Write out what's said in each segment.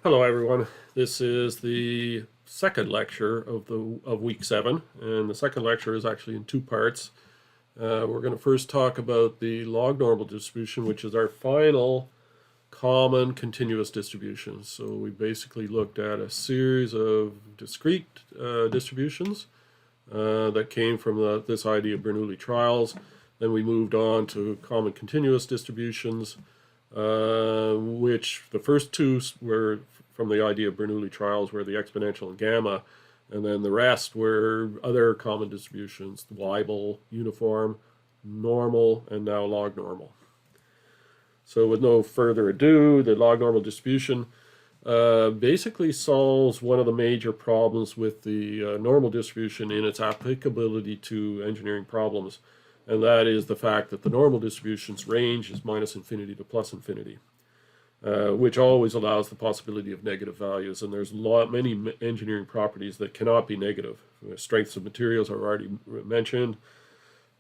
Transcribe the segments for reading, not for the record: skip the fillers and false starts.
Hello everyone. This is the second lecture of week 7, and the second lecture is actually in two parts. We're going to first talk about the log normal distribution, which is our final common continuous distribution. So we basically looked at a series of discrete distributions that came from this idea of Bernoulli trials. Then we moved on to common continuous distributions, which the first two were from the idea of Bernoulli trials, were the exponential and gamma, and then the rest were other common distributions: the Weibel, uniform, normal, and now log normal. So with no further ado, the log normal distribution basically solves one of the major problems with the normal distribution in its applicability to engineering problems, and that is the fact that the normal distribution's range is minus infinity to plus infinity, which always allows the possibility of negative values. And there's many engineering properties that cannot be negative. Strengths of materials are already mentioned.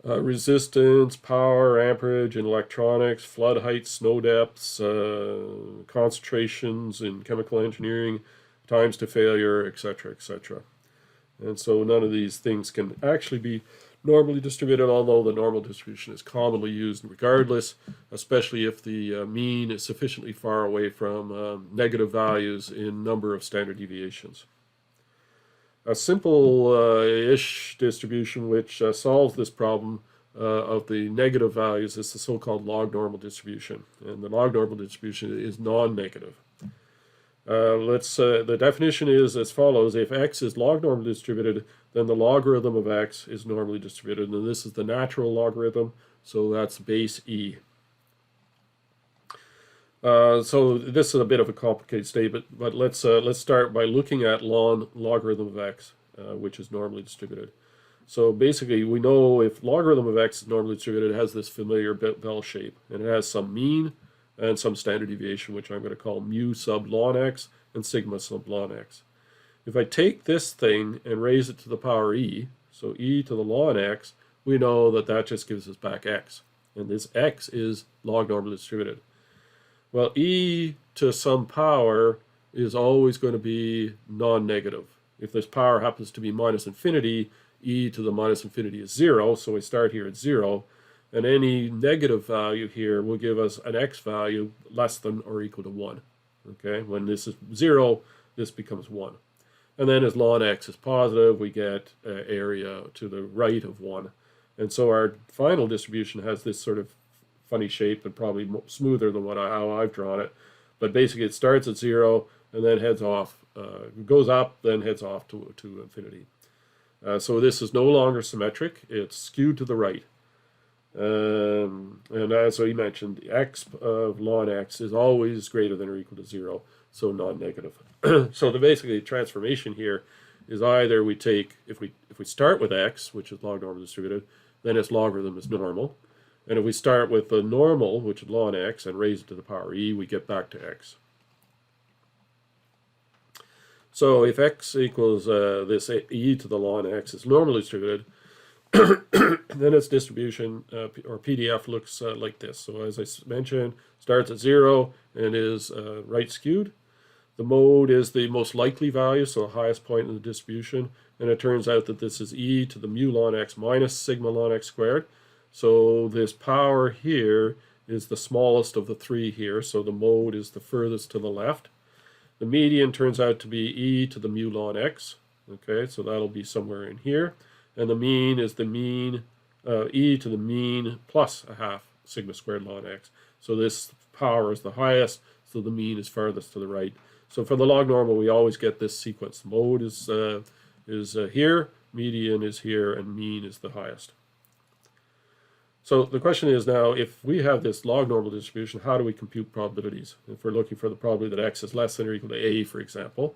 Resistance, power, amperage in electronics, flood heights, snow depths, concentrations in chemical engineering, times to failure, etc., etc. And so none of these things can actually be normally distributed, although the normal distribution is commonly used regardless, especially if the mean is sufficiently far away from negative values in number of standard deviations. A simple-ish distribution which solves this problem of the negative values is the so-called log normal distribution. And the log normal distribution is non-negative. The definition is as follows: if x is log normally distributed, then the logarithm of x is normally distributed, and this is the natural logarithm, so that's base e. So this is a bit of a complicated statement, but let's start by looking at logarithm of x, which is normally distributed. So basically, we know if logarithm of x is normally distributed, it has this familiar bell shape, and it has some mean and some standard deviation, which I'm going to call mu sub ln x and sigma sub ln x. If I take this thing and raise it to the power e, so e to the ln x, we know that that just gives us back x, and this x is log normally distributed. Well, e to some power is always going to be non-negative. If this power happens to be minus infinity, e to the minus infinity is 0, so we start here at 0, and any negative value here will give us an x value less than or equal to 1. Okay, when this is 0, this becomes 1. And then as ln x is positive, we get area to the right of 1. And so our final distribution has this sort of funny shape and probably smoother than how I've drawn it. But basically it starts at 0 and then heads off, goes up, then heads off to infinity. So this is no longer symmetric. It's skewed to the right. And as we mentioned, the x of ln x is always greater than or equal to 0, so non-negative. So basically the transformation here is either we take, if we start with x, which is log normal distributed, then its logarithm is normal. And if we start with the normal, which is ln x, and raise it to the power e, we get back to x. So if x equals this e to the ln x is normally distributed, then its distribution, or PDF, looks like this. So as I mentioned, starts at 0 and is right skewed. The mode is the most likely value, so the highest point in the distribution. And it turns out that this is e to the mu ln x minus sigma ln x squared. So this power here is the smallest of the three here, so the mode is the furthest to the left. The median turns out to be e to the mu ln x. Okay, so that'll be somewhere in here. And the mean is the mean, e to the mean plus a half sigma squared ln x. So this power is the highest, so the mean is farthest to the right. So for the log normal, we always get this sequence. Mode is here, median is here, and mean is the highest. So the question is now, if we have this log normal distribution, how do we compute probabilities? If we're looking for the probability that x is less than or equal to a, for example,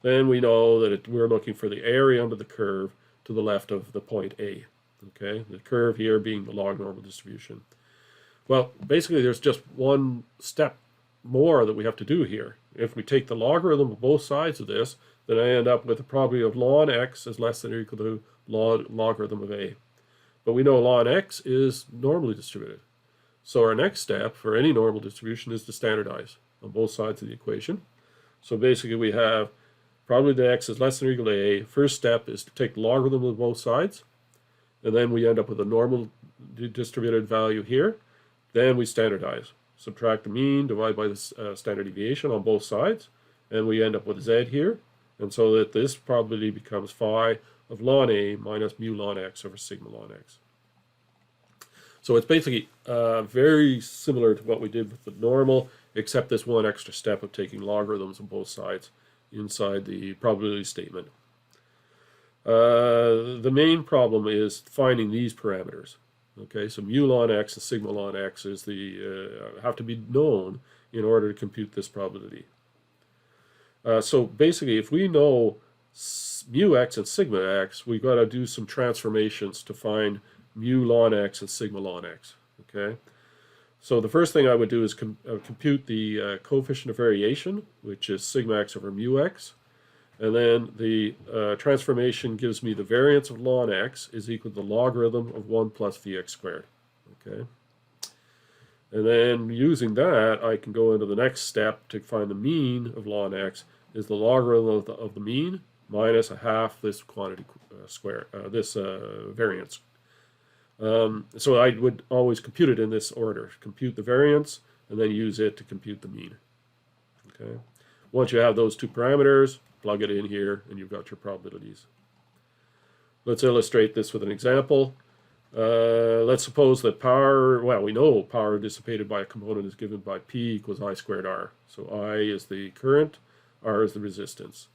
then we know that we're looking for the area under the curve to the left of the point A. Okay, the curve here being the log normal distribution. Well, basically there's just one step more that we have to do here. If we take the logarithm of both sides of this, then I end up with a probability of ln x is less than or equal to logarithm of a. But we know ln x is normally distributed. So our next step for any normal distribution is to standardize on both sides of the equation. So basically we have probability that x is less than or equal to a. First step is to take the logarithm of both sides, and then we end up with a normal distributed value here. Then we standardize. Subtract the mean, divide by the standard deviation on both sides, and we end up with z here. And so that this probability becomes phi of ln a minus mu ln x over sigma ln x. So it's basically very similar to what we did with the normal, except this one extra step of taking logarithms on both sides inside the probability statement. The main problem is finding these parameters. Okay, so mu ln x and sigma ln x is have to be known in order to compute this probability. So basically, if we know mu x and sigma x, we've got to do some transformations to find mu ln x and sigma ln x. Okay, so the first thing I would do is compute the coefficient of variation, which is sigma x over mu x, and then the transformation gives me the variance of ln x is equal to the logarithm of 1 plus vx squared. Okay, and then using that, I can go into the next step to find the mean of ln x is the logarithm of the mean minus a half this quantity square, this variance. So I would always compute it in this order. Compute the variance and then use it to compute the mean. Okay. Once you have those two parameters, plug it in here and you've got your probabilities. Let's illustrate this with an example. Let's suppose that power, well, we know power dissipated by a component is given by P equals I squared R. So I is the current, R is the resistance.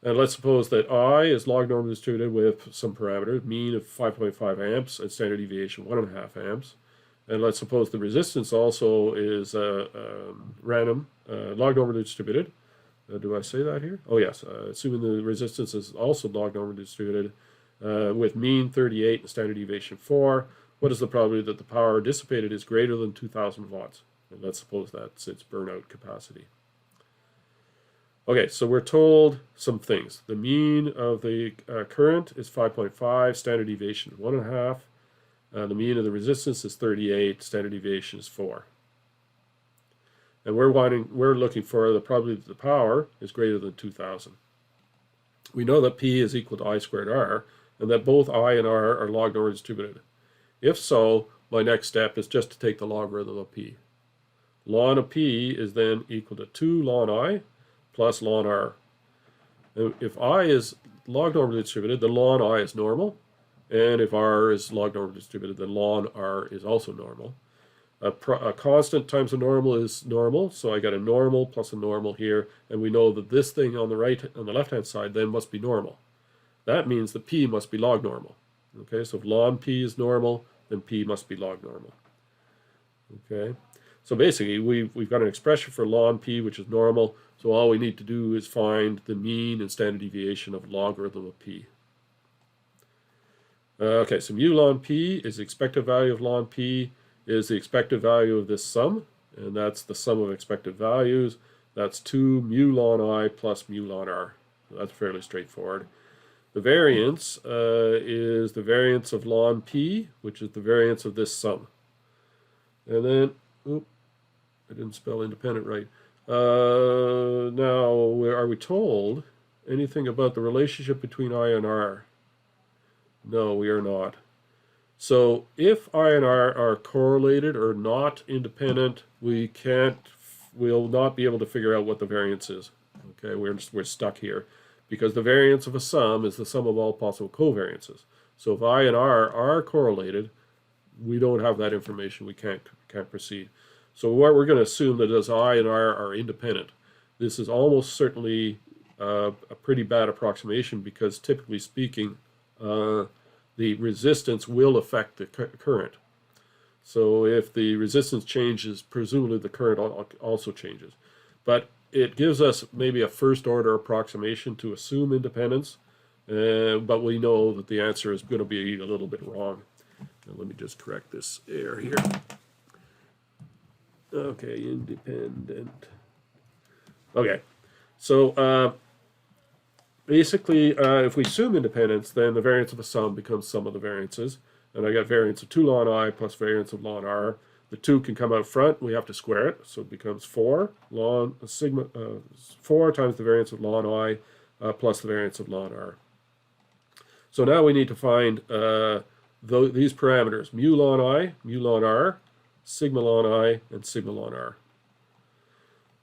And let's suppose that I is log normally distributed with some parameters, mean of 5.5 amps and standard deviation 1.5 amps. And let's suppose the resistance also is random, log normally distributed. Do I say that here? Oh yes, assuming the resistance is also log normally distributed with mean 38 and standard deviation 4, what is the probability that the power dissipated is greater than 2,000 watts? And let's suppose that's its burnout capacity. Okay, so we're told some things. The mean of the current is 5.5, standard deviation is 1.5. The mean of the resistance is 38, standard deviation is 4. And we're looking for the probability that the power is greater than 2,000. We know that P is equal to I squared R, and that both I and R are log normally distributed. If so, my next step is just to take the logarithm of P. Ln of P is then equal to 2 ln I plus ln R. And if I is log normally distributed, then ln I is normal. And if R is log normally distributed, then ln R is also normal. A constant times a normal is normal, so I got a normal plus a normal here, and we know that this thing on the left-hand side then must be normal. That means that P must be log normal. Okay, so if ln P is normal, then P must be log normal. Okay, so basically we've got an expression for ln P, which is normal, so all we need to do is find the mean and standard deviation of logarithm of P. Okay, so mu ln P is the expected value of ln P is the expected value of this sum, and that's the sum of expected values. That's 2 mu ln I plus mu ln R. So that's fairly straightforward. The variance is the variance of ln P, which is the variance of this sum. And then, I didn't spell independent right. Now, are we told anything about the relationship between I and R? No, we are not. So if I and R are correlated or not independent, we'll not be able to figure out what the variance is. Okay, we're stuck here because the variance of a sum is the sum of all possible covariances. So if I and R are correlated, we don't have that information. We can't proceed. So what we're going to assume that as I and R are independent. This is almost certainly a pretty bad approximation because typically speaking, the resistance will affect the current. So if the resistance changes, presumably the current also changes. But it gives us maybe a first order approximation to assume independence, but we know that the answer is going to be a little bit wrong. Now let me just correct this error here. Okay, independent. Okay, so basically, if we assume independence, then the variance of a sum becomes sum of the variances. And I got variance of 2 ln I plus variance of ln R. The 2 can come out front. We have to square it, so it becomes 4 4 times the variance of ln I plus the variance of ln R. So now we need to find these parameters: mu ln I, mu ln R, sigma ln I, and sigma ln R.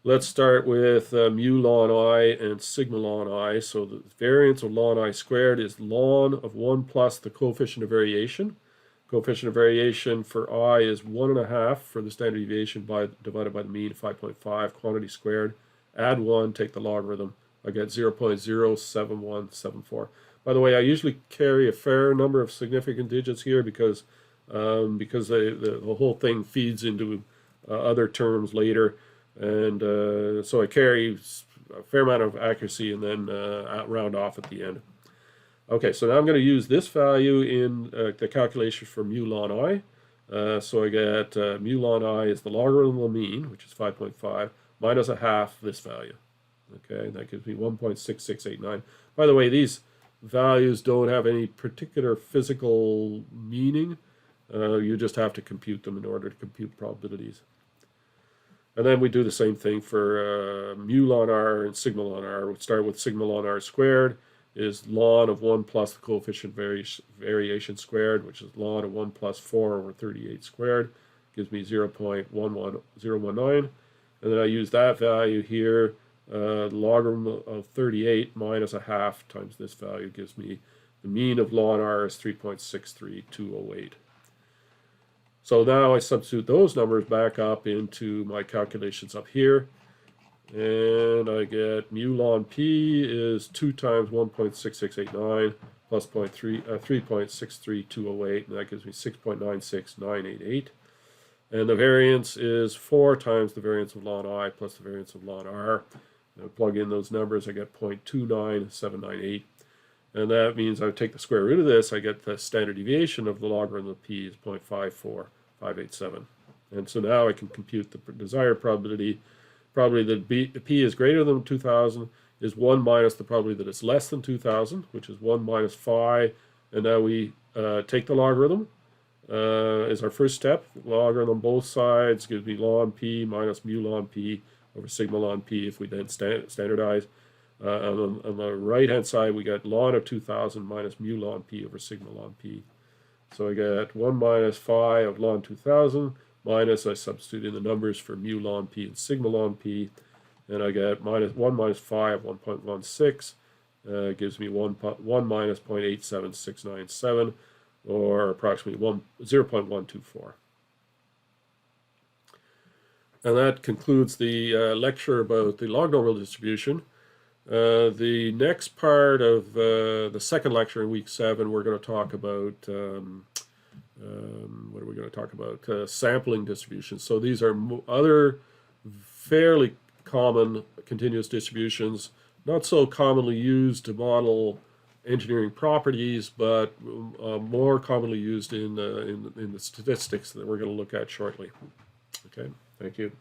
Let's start with mu ln I and sigma ln I. So the variance of ln I squared is ln of 1 plus the coefficient of variation. Coefficient of variation for I is 1.5 for the standard deviation divided by the mean, 5.5, quantity squared. Add 1, take the logarithm. I get 0.07174. By the way, I usually carry a fair number of significant digits here because the whole thing feeds into other terms later. And so I carry a fair amount of accuracy and then round off at the end. Okay, so now I'm going to use this value in the calculation for mu ln I. So I get mu ln I is the logarithm of the mean, which is 5.5, minus a half this value. Okay, that gives me 1.6689. By the way, these values don't have any particular physical meaning. You just have to compute them in order to compute probabilities. And then we do the same thing for mu ln R and sigma ln R. We'll start with sigma ln R squared is ln of 1 plus the coefficient variation squared, which is ln of 1 plus 4 over 38 squared, gives me 0.11019. And then I use that value here, logarithm of 38 minus a half times this value gives me the mean of ln R is 3.63208. So now I substitute those numbers back up into my calculations up here. And I get mu ln P is 2 times 1.6689 plus 3.63208, and that gives me 6.96988. And the variance is 4 times the variance of ln I plus the variance of ln R. And I plug in those numbers, I get 0.29798. And that means I take the square root of this, I get the standard deviation of the logarithm of P is 0.54587. And so now I can compute the desired probability. Probability that P is greater than 2000 is 1 minus the probability that it's less than 2000, which is 1 minus phi. And now we take the logarithm is our first step. Logarithm on both sides gives me ln P minus mu ln P over sigma ln P if we then standardize. On the right-hand side, we get ln of 2000 minus mu ln P over sigma ln P. So I get 1 minus phi of ln 2000 minus, I substitute in the numbers for mu ln P and sigma ln P, and I get 1 minus phi of 1.16, gives me 1 minus 0.87697, or approximately 0.124. And that concludes the lecture about the log normal distribution. The next part of the second lecture in week 7, we're going to talk about what are we going to talk about? Sampling distributions. So these are other fairly common continuous distributions, not so commonly used to model engineering properties, but more commonly used in the statistics that we're going to look at shortly. Okay, thank you.